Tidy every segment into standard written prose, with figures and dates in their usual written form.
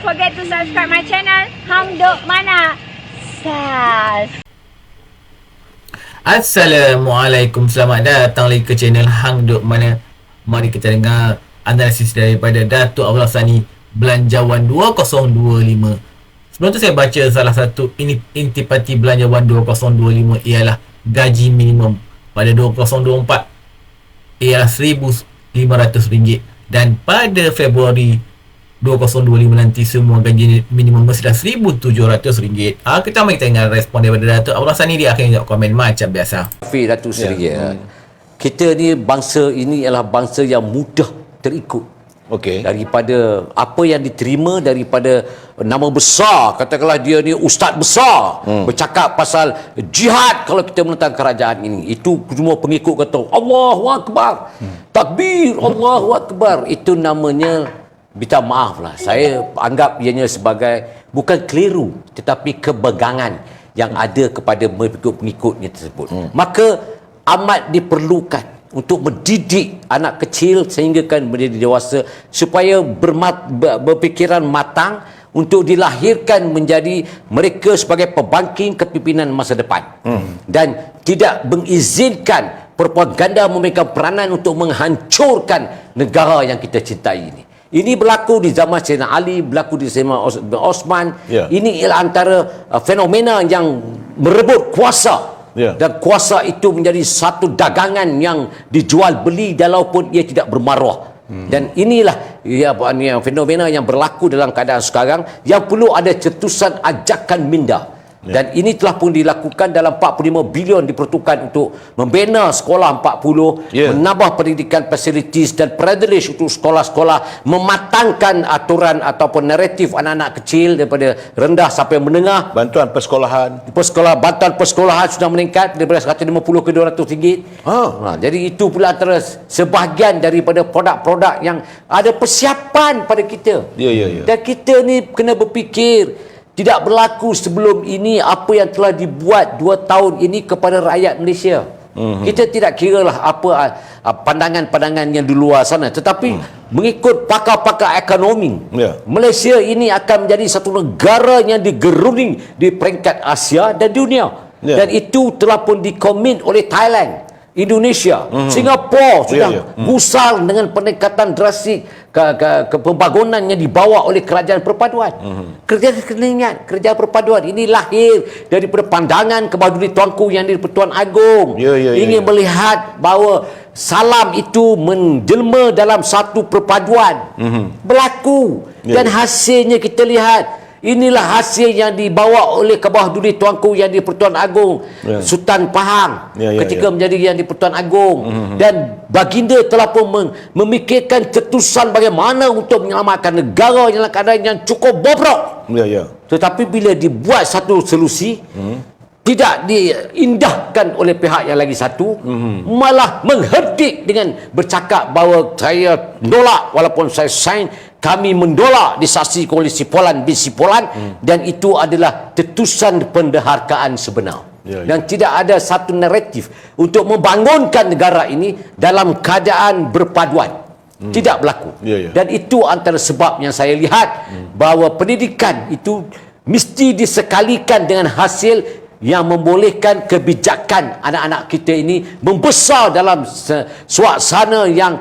forget to subscribe my channel Hang Duk Mana Sas. Assalamualaikum, selamat datang lagi ke channel Hang Duk Mana. Mari kita dengar analisis daripada Datuk Abdullah Sani, Belanjawan 2025. Sebelum tu saya baca salah satu intipati Belanjawan 2025 ialah gaji minimum pada 2024 ialah RM1,500 dan pada Februari 2025 nanti semua gaji minimum mesti dah RM1,700. Kita mari kita dengar respon daripada Datuk Abdullah Sani. Dia akan jawab komen macam biasa. Datuk Seri, kita ni bangsa ini adalah bangsa yang mudah terikut. Daripada apa yang diterima, daripada nama besar, katakanlah dia ni ustaz besar, bercakap pasal jihad kalau kita menentang kerajaan ini, itu semua pengikut kata Allahu Akbar, takbir, Allahu Akbar. Itu namanya, minta maaf lah, saya anggap ianya sebagai bukan keliru tetapi kebegangan yang ada kepada pengikut-pengikutnya tersebut. Maka amat diperlukan untuk mendidik anak kecil sehingga kan menjadi dewasa supaya berfikiran matang untuk dilahirkan menjadi mereka sebagai pembangkit kepimpinan masa depan, dan tidak mengizinkan propaganda memberikan peranan untuk menghancurkan negara yang kita cintai ini. Ini berlaku di zaman Sayyidina Ali, berlaku di zaman Osman. Ini ialah antara fenomena yang merebut kuasa. Dan kuasa itu menjadi satu dagangan yang dijual beli walaupun ia tidak bermaruah. Dan inilah fenomena yang berlaku dalam keadaan sekarang, yang perlu ada cetusan ajakan minda. Dan ini telah pun dilakukan dalam 45 bilion diperuntukkan untuk membina sekolah 40, menambah pendidikan facilities dan privilege untuk sekolah-sekolah, mematangkan aturan ataupun naratif anak-anak kecil daripada rendah sampai menengah. Bantuan bantuan persekolahan sudah meningkat daripada 150 ke RM200. Jadi itu pula antara sebahagian daripada produk-produk yang ada persiapan pada kita. Dan kita ni kena berfikir, tidak berlaku sebelum ini apa yang telah dibuat 2 tahun ini kepada rakyat Malaysia. Kita tidak kiralah apa pandangan-pandangan yang di luar sana, tetapi mengikut pakar-pakar ekonomi, Malaysia ini akan menjadi satu negara yang digeruni di peringkat Asia dan dunia. Dan itu telah pun dikomit oleh Thailand, Indonesia, Singapura sudah gusar dengan peningkatan drastik ke pembangunan yang dibawa oleh kerajaan perpaduan. Kerajaan perpaduan ini lahir daripada pandangan Kebahaduri Tuanku yang di Pertuan Agong. Ingin melihat bahawa salam itu menjelma dalam satu perpaduan. Berlaku. Dan hasilnya kita lihat. Inilah hasil yang dibawa oleh Kebahaduri Tuanku yang di Pertuan Agong, Sultan Pahang, ketika menjadi yang di Pertuan Agong. Dan baginda telah pun memikirkan cetusan bagaimana untuk menyelamatkan negara yang dalam keadaan yang cukup bobrok. Tetapi bila dibuat satu solusi, tidak diindahkan oleh pihak yang lagi satu, malah mengherdik dengan bercakap bahawa saya menolak walaupun saya sign, kami mendolak disaksikan oleh Sipolan bin Sipolan, dan itu adalah tetusan pendeharkaan sebenar. Dan tidak ada satu naratif untuk membangunkan negara ini dalam keadaan berpaduan. Tidak berlaku. Dan itu antara sebab yang saya lihat bahawa pendidikan itu mesti disekalikan dengan hasil yang membolehkan kebijakan anak-anak kita ini membesar dalam suasana yang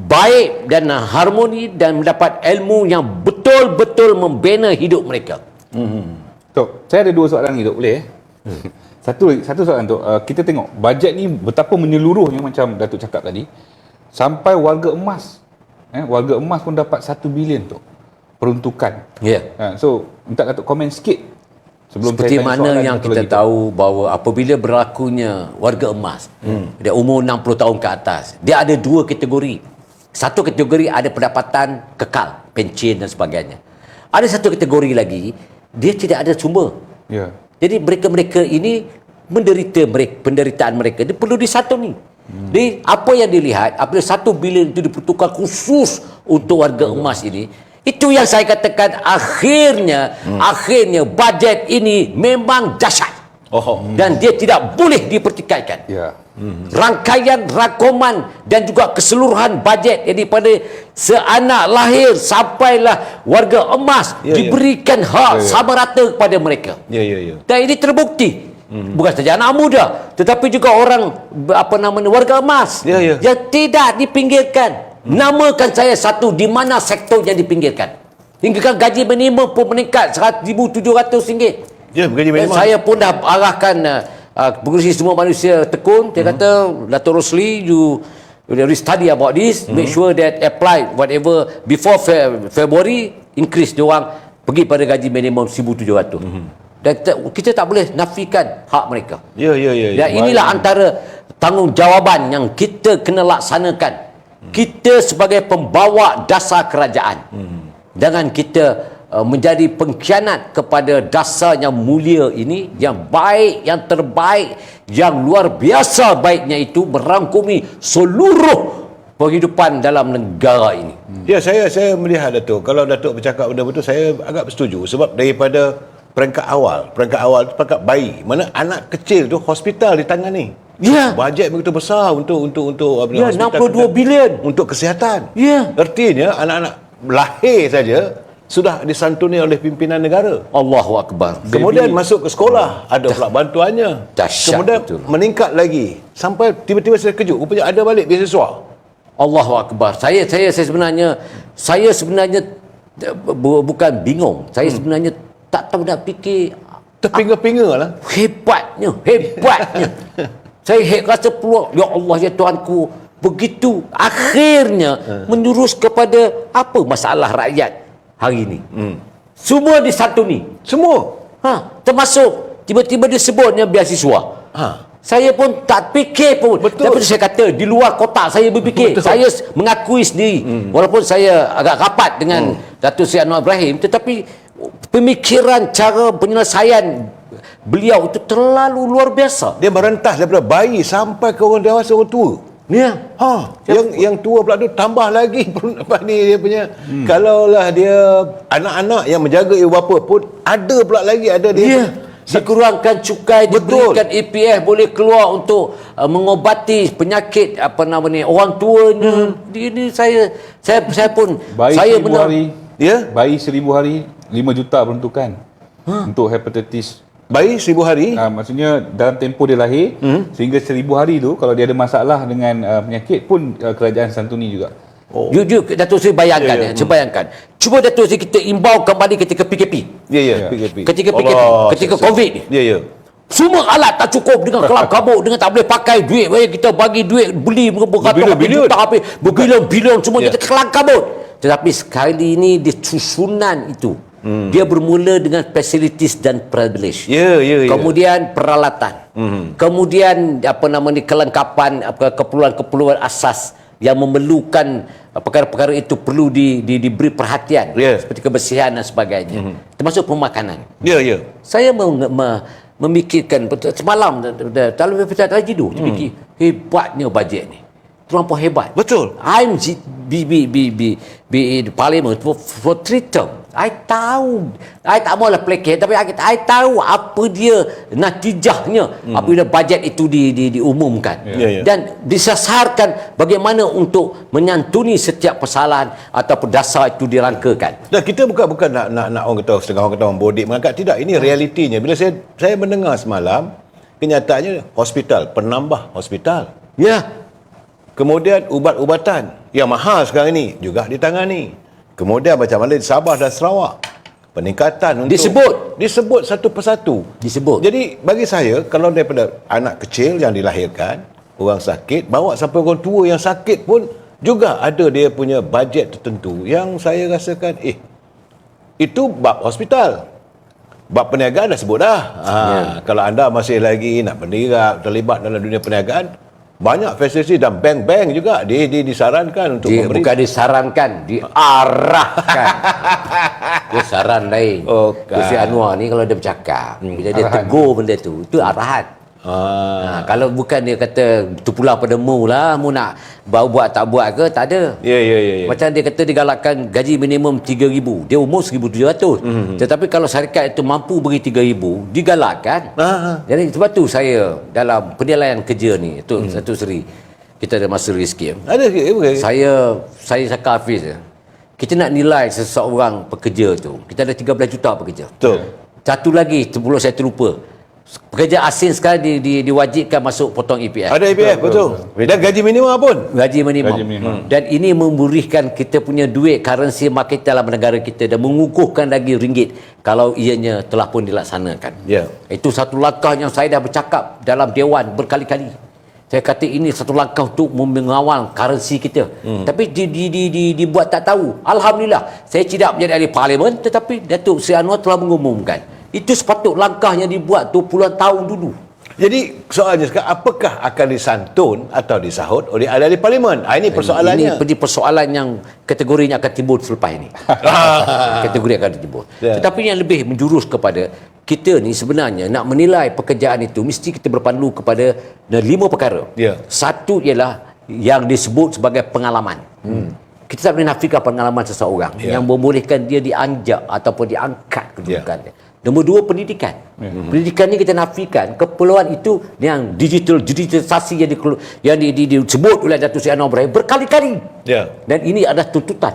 baik dan harmoni, dan mendapat ilmu yang betul-betul membina hidup mereka. Tok, saya ada 2 soalan ni, Tok, boleh? Satu soalan, Tok. Kita tengok bajet ni betapa menyeluruhnya macam Datuk cakap tadi, sampai warga emas. Warga emas pun dapat 1 bilion, Tok, peruntukan. So, minta Datuk komen sikit. Seperti mana yang kita tahu bahawa apabila berlakunya warga emas, dia umur 60 tahun ke atas, dia ada 2 kategori. Satu kategori ada pendapatan kekal, pencen dan sebagainya. Ada satu kategori lagi, dia tidak ada sumber. Jadi mereka-mereka ini penderitaan mereka dia perlu disatuni. Jadi apa yang dilihat apabila 1 bilion itu dipertukar khusus untuk warga emas ini, itu yang saya katakan akhirnya bajet ini memang dahsyat. Dan dia tidak boleh dipertikaikan. Ya. Rangkaian rakuman dan juga keseluruhan bajet daripada seanak lahir sampailah warga emas diberikan hak sama rata kepada mereka. Dan ini terbukti. Bukan saja anak muda, tetapi juga orang warga emas yang tidak dipinggirkan. Namakan saya satu di mana sektor yang dipinggirkan. Hingga gaji minimum pun meningkat RM1,700. gaji Dan minimum. saya pun dah arahkan pengurusi semua manusia tekun. Dia kata, Dato' Rosli, you study about this, make sure that apply whatever before February, increase diorang pergi pada gaji minimum RM1,700. Dan kita tak boleh nafikan hak mereka. Dan inilah antara tanggungjawab yang kita kena laksanakan. Kita sebagai pembawa dasar kerajaan. Jangan kita menjadi pengkhianat kepada dasar yang mulia ini, yang baik, yang terbaik, yang luar biasa baiknya itu merangkumi seluruh penghidupan dalam negara ini. Ya, saya melihat Datuk, kalau Datuk bercakap benda betul, saya agak bersetuju. Sebab daripada peringkat awal tu peringkat bayi, mana anak kecil tu hospital ditangani. Ya. Bajet begitu besar untuk Ya, 62 bilion untuk kesihatan. Ya. Artinya anak-anak lahir saja sudah disantuni oleh pimpinan negara. Allahu Akbar. Kemudian masuk ke sekolah, ada pula bantuannya. Dahsyat Kemudian betul. meningkat lagi sampai tiba-tiba saya kejut, rupanya ada balik beasiswa. Allahu Akbar. Saya sebenarnya bukan bingung. Saya sebenarnya tak tahu nak fikir. Terpinga-pinga lah. Hebatnya. Saya rasa peluang, ya Allah, ya Tuhanku, begitu akhirnya menjurus kepada apa masalah rakyat hari ini. Semua disantuni. Semua. Termasuk tiba-tiba disebutnya beasiswa. Saya pun tak fikir pun. Betul. Tapi saya kata di luar kotak saya berfikir. Betul. Saya mengakui sendiri. Walaupun saya agak rapat dengan Datuk Seri Anwar Ibrahim, tetapi pemikiran cara penyelesaian beliau itu terlalu luar biasa. Dia merentas daripada bayi sampai ke orang dewasa, orang tua. Ya. Yang tua pula tu tambah lagi apa ni dia punya. Kalaulah dia anak-anak yang menjaga ibu bapa pun ada pula lagi, ada dia. Ya. Dikurangkan cukai, Betul. diberikan EPF boleh keluar untuk mengobati penyakit orang tuanya. Ini saya pun Bayi saya 1,000 hari. Ya? Bayi 1,000 hari 5 juta peruntukan untuk hepatitis. Bayi 1,000 hari. Maksudnya dalam tempoh dia lahir sehingga 1,000 hari tu, kalau dia ada masalah dengan penyakit pun kerajaan santuni juga. Datuk Seri bayangkan. Saya bayangkan. Cuba Datuk Seri kita imbau kembali ketika PKP. Ya. PKP. Ketika PKP, ketika COVID ni. Ya. Semua alat tak cukup dengan kelam kabut, dengan tak boleh pakai duit. Kita bagi duit, beli Berbilion-bilion. juta habis, berbilion-bilion semua kita kelam kabut. Tetapi sekali ini di susunan itu, dia bermula dengan facilities dan privilege. Ya. Kemudian peralatan. Kemudian kelengkapan keperluan-keperluan asas yang memerlukan perkara-perkara itu perlu diberi perhatian, seperti kebersihan dan sebagainya. Termasuk pemakanan. Ya. Saya memikirkan semalam dalam percakapan tidur, fikir hebatnya bajet ni. Terlampau hebat. Betul. I'm in parliament for 3 term. I tahu. I tak maulah placate, tapi I tahu apa dia natijahnya apabila bajet itu diumumkan. Ya. Dan disasarkan bagaimana untuk menyantuni setiap persoalan atau dasar itu dirangkakan. Dan kita bukan nak orang kata, setengah orang kata orang bodik mengangkat. Tidak, ini realitinya. Bila saya mendengar semalam, kenyataannya hospital, penambah hospital. Ya. Kemudian ubat-ubatan yang mahal sekarang ini juga ditangani. Kemudian macam mana di Sabah dan Sarawak, peningkatan untuk disebut satu persatu. Jadi bagi saya, kalau daripada anak kecil yang dilahirkan, orang sakit, bawa sampai orang tua yang sakit pun juga ada dia punya bajet tertentu yang saya rasakan itu bab hospital. Bab perniagaan dah sebut dah. Kalau anda masih lagi nak terlibat dalam dunia perniagaan, banyak fasiliti dan bank-bank juga disarankan untuk memberi. Bukan disarankan, diarahkan. Dia saran lain. Okay. Si Anwar ni kalau dia bercakap, bila dia tegur benda tu, itu arahan. Kalau bukan dia kata tu pula pada mu lah, mu nak buat tak buat ke, tak ada. Macam dia kata digalakkan gaji minimum 3,000, dia umur 1,700. Tetapi kalau syarikat itu mampu beri 3,000, digalakkan. Jadi sebab tu saya dalam penilaian kerja ni, Satu Seri, kita ada masa sikit. Ada sikit. Saya cakap Hafiz, kita nak nilai seseorang pekerja tu, kita ada 13 juta pekerja. Betul. Satu lagi, sebelum saya terlupa, pekerja asing sekarang diwajibkan masuk potong EPF. Ada EPF, betul. Dan gaji minimum pun. Gaji minimum. Dan ini memberikan kita punya duit, currency market dalam negara kita, dan mengukuhkan lagi ringgit kalau ianya telah pun dilaksanakan. Itu satu langkah yang saya dah bercakap dalam Dewan berkali-kali. Saya kata ini satu langkah untuk mengawal currency kita. Tapi dibuat tak tahu. Alhamdulillah, saya tidak menjadi ahli parlimen, tetapi Datuk Seri Anwar telah mengumumkan. Itu sepatut langkah yang dibuat 20 tahun dulu. Jadi soalnya sekarang, apakah akan disantun atau disahut oleh ahli parlimen? Ini persoalannya. Ini persoalan yang kategorinya akan timbul selepas ini. Kategori akan timbul. Tetapi yang lebih menjurus kepada kita ni sebenarnya nak menilai pekerjaan itu, mesti kita berpandu kepada 5 perkara. Satu ialah yang disebut sebagai pengalaman. Kita tak boleh nafikan pengalaman seseorang yang membolehkan dia dianjak ataupun diangkat kedudukannya. Nombor 2, pendidikan. Pendidikan ni kita nafikan keperluan itu yang digitalisasi yang disebut oleh Datuk Seri Anwar Ibrahim berkali-kali. Dan ini adalah tuntutan.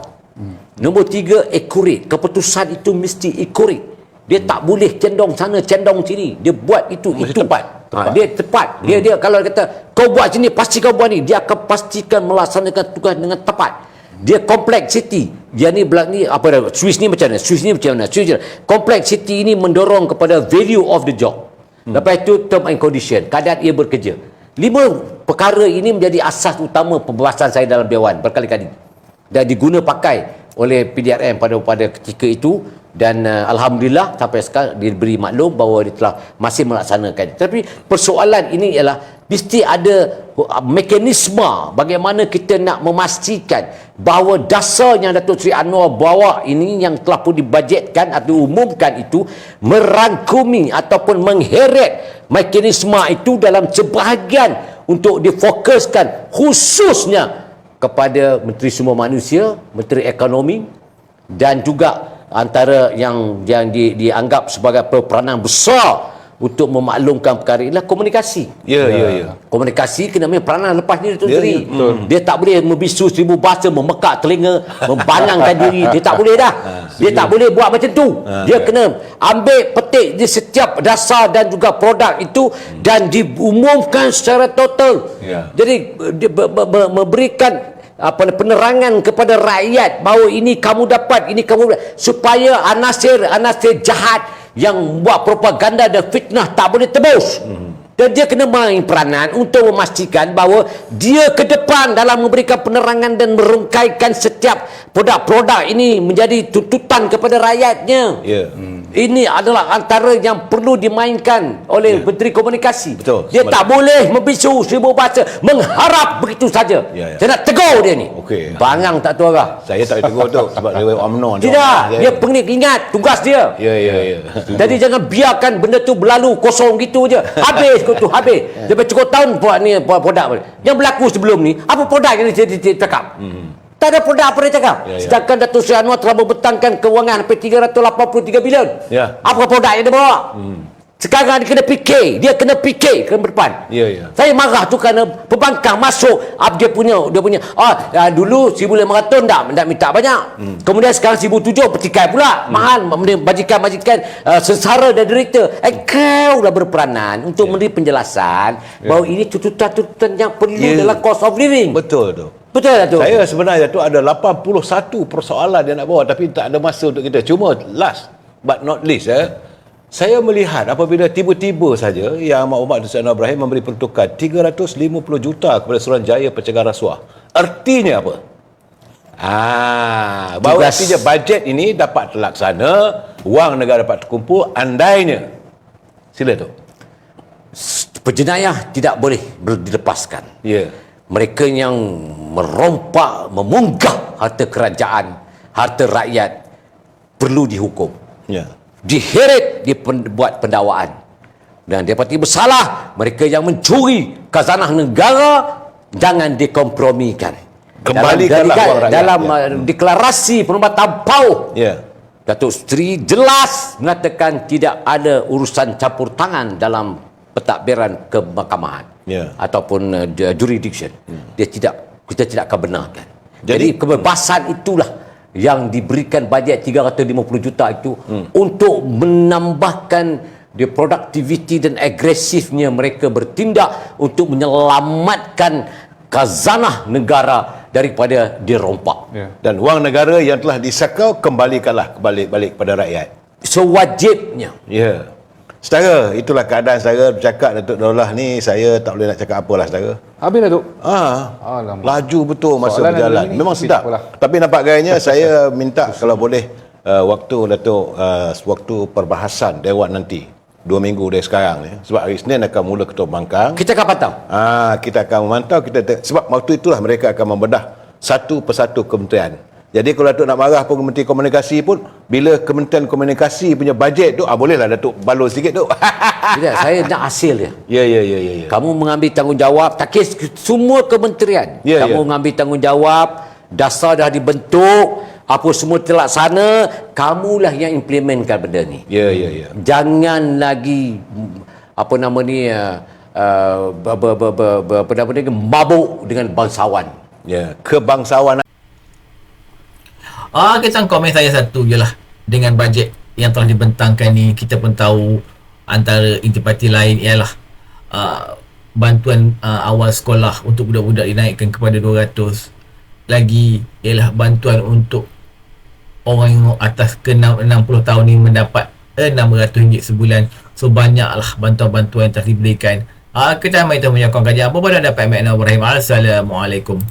Nombor 3, accurate. Keputusan itu mesti accurate. Dia tak boleh cendong sana, cendong sini. Dia buat itu tepat. Dia tepat. Dia kalau dia kata kau buat sini, pasti kau buat ni, dia akan pastikan melaksanakan tugas dengan tepat. Dia complexity. Dia ni Swiss ni macam mana? Complexity ini mendorong kepada value of the job. Lepas itu term and condition, keadaan ia bekerja. 5 perkara ini menjadi asas utama pembahasan saya dalam Dewan berkali-kali. Dan diguna pakai oleh PDRM pada ketika itu. Dan Alhamdulillah sampai sekarang diberi maklum bahawa dia telah masih melaksanakan. Tapi persoalan ini ialah mesti ada mekanisme bagaimana kita nak memastikan bahawa dasar yang Datuk Seri Anwar bawa ini yang telah pun dibajetkan atau umumkan itu merangkumi ataupun mengheret mekanisme itu dalam sebahagian untuk difokuskan khususnya kepada Menteri Sumber Manusia, Menteri Ekonomi, dan juga antara yang dianggap sebagai peranan besar untuk memaklumkan perkara inilah komunikasi. Komunikasi kena punya peranan lepas ni Datuk Seri. Dia tak boleh membisu 1000 bahasa, memekak telinga, membanangkan diri. Dia tak boleh dah. Dia tak boleh buat macam tu. Dia kena ambil petik di setiap dasar dan juga produk itu dan diumumkan secara total. Jadi memberikan penerangan kepada rakyat bahawa ini kamu dapat, ini kamu dapat, supaya anasir jahat yang buat propaganda dan fitnah tak boleh tebus. Dan dia kena main peranan untuk memastikan bahawa dia ke depan dalam memberikan penerangan dan merungkaikan setiap produk-produk ini menjadi tuntutan kepada rakyatnya. Ini adalah antara yang perlu dimainkan oleh Menteri Komunikasi. Dia tak boleh membisu 1000 bahasa, mengharap begitu saja. Saya nak tegur dia ni. Bangang tak tu arah. Saya tak boleh tegur tu sebab dia UMNO. Tidak, dia ingat tugas dia. Jadi jangan biarkan benda tu berlalu kosong gitu je. Habis tu, habis. Dia cukup tahun buat ni produk. Yang berlaku sebelum ni, apa produk yang dia cakap? Tak ada produk apa dia cakap. Sedangkan Datuk Seri Anwar telah membentangkan kewangan hampir 383 bilion. Apa produk yang dia bawa? Sekarang dia kena fikir. Dia kena fikir ke depan. Saya marah tu kerana pembangkang masuk dia punya dulu 1,500 tak minta banyak. Kemudian sekarang 1,700 petikai pula. Mahal. Majikan sengsara dan derita. Kau dah berperanan untuk memberi penjelasan bahawa ini tuntutan-tuntutan yang perlu dalam cost of living. Betul tu. Betul tak tu? Saya sebenarnya tu ada 81 persoalan yang nak bawa tapi tak ada masa untuk kita. Cuma last but not least saya melihat apabila tiba-tiba saja Yang Amat Berhormat Datuk Seri Anwar Ibrahim memberi peruntukan 350 juta kepada Suruhanjaya Pencegahan Rasuah. Artinya apa? Bahawa artinya bajet ini dapat terlaksana, wang negara dapat terkumpul andainya. Sila tu. Penjenayah tidak boleh dilepaskan. Mereka yang merompak, memunggah harta kerajaan, harta rakyat perlu dihukum. Diheret, dibuat pendakwaan. Dan dia pasti bersalah. Mereka yang mencuri khazanah negara jangan dikompromikan. Kembalikanlah wang rakyat. Dalam deklarasi Perubatan PAUH, Ya. Datuk Seri jelas mengatakan tidak ada urusan campur tangan dalam pentadbiran kemahkamahan ataupun jurisdiction. Kita tidak akan benarkan. Jadi kebebasan itulah yang diberikan bajet 350 juta itu untuk menambahkan the productivity dan agresifnya mereka bertindak untuk menyelamatkan khazanah negara daripada dirompak. Dan wang negara yang telah disakau kembalikanlah balik kepada rakyat. Sewajibnya. Ya. Saudara, itulah keadaan saudara bercakap Datuk Daulah ni, saya tak boleh nak cakap apalah saudara. Habis Datuk? Laju betul masa Soalan berjalan. ni, Memang sedap. Tapi nampak gayanya saya minta kalau boleh waktu Datuk waktu perbahasan Dewan nanti 2 minggu dari sekarang ni, sebab hari Isnin akan mula Ketua Pembangkang. Kita akan pantau. Kita akan memantau, sebab waktu itulah mereka akan membedah satu persatu kementerian. Jadi kalau Datuk nak marah pun Menteri Komunikasi pun, bila Kementerian Komunikasi punya bajet tu, bolehlah Datuk baloi sikit tu. Tidak, saya nak hasil dia. Ya. Kamu mengambil tanggungjawab, tak kira semua kementerian. Kamu mengambil tanggungjawab, dasar dah dibentuk, apa semua terlaksana, kamulah yang implementkan benda ni. Ya. Jangan lagi apa nama ni mabuk dengan bangsawan. Ya, kebangsawanan. Kesan komen saya satu je lah. Dengan bajet yang telah dibentangkan ni, kita pun tahu antara intipati lain ialah bantuan awal sekolah untuk budak-budak dinaikkan kepada 200. Lagi ialah bantuan untuk orang yang atas ke 60 tahun ni mendapat RM600 sebulan. So banyaklah bantuan-bantuan yang telah diberikan. Kita mai temu menyokong kajian apa pada dapat Mek Ibrahim. Assalamualaikum.